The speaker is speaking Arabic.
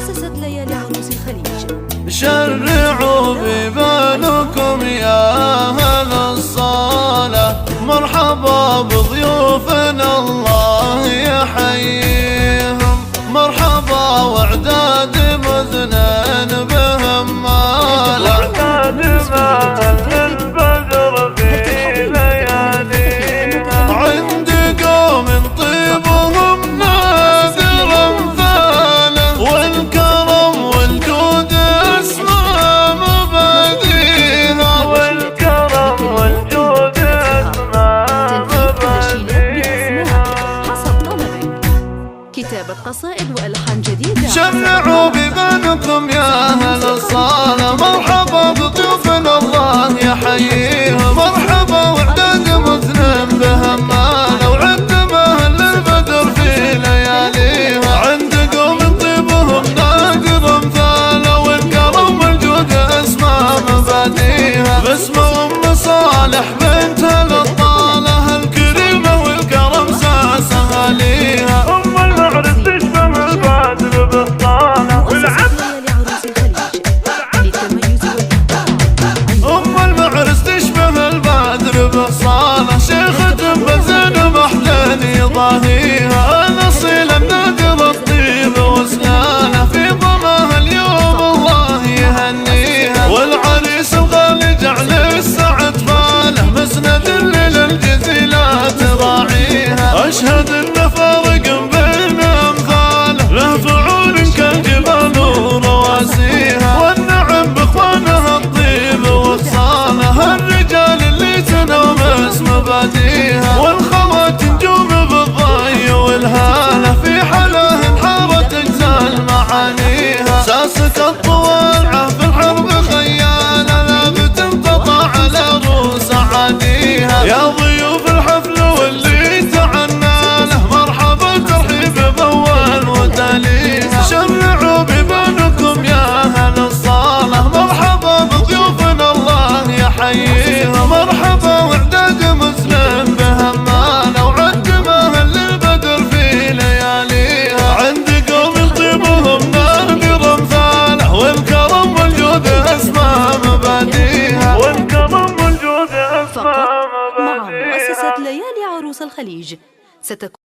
مؤسسة ليالي عروس الخليج. شرعوا ببالكم يا أهل الصالة، مرحبا بضيوفنا الله يحييهم، مرحبا وعداد مزنن بهم ماله، وعداد مهل البدر في لياليها، عند قوم طيبهم نادر امثاله، والكرم والجود اسمى مباديها، والكرم والجود اسمى مباديها. حسب طلبك كتابة قصائد وألحان جديدة. شرعوا ببنكم يا أهل الصالة، مرحبا بضيوفنا الله يحييهم، مرحبا وعداد مسلم بهماله، وعند مهل البدر في لياليها، عند قوم طيبهم نادر امثاله، والكرم والجود اسمى مباديها، باسم ام صالح بنت البطالة الكريمة والكرم ساس اهاليها، ام المعرس تشبه البدر بالطالة، ليالي عروس الخليج للتميز والإبداع. ام المعرس تشبه البدر بالصالة، شيخة بزين محلل يضاهيها، الاصيل النادر الطيب وسنانه، في ضمها اليوم الله يهنيها، والعريس الغالي جعل السعد فاله، مسند للجزيلات راعيها، اشهد ان فارق بين امثاله، له فعول كالجبال ورواسيها، والنعم باخوانها الطيب وصاله، الرجال اللي تنومس مباديها، والخوات نجوم بالضي والهاله، في حلاه انحارت اجزال معانيها، ساسة الطوالعه في الحرب خياله، لا بتنقطع على رؤوس عاديها، يا ضيوف الحفل واللي تعنى له، مرحبا ترحيب باول وتاليها، شرعوا ببنكم يا اهل الصاله، مرحبا بضيوفنا الله يحييها، مرحبا وعداد مسلم بهماله، وعد مهل البدر في لياليها، عند قوم طيبهم نادر امثاله، والكرم والجود اسمى مباديها، والكرم والجود اسمى فقط مع مباديها. مؤسسة ليالي عروس الخليج ستكون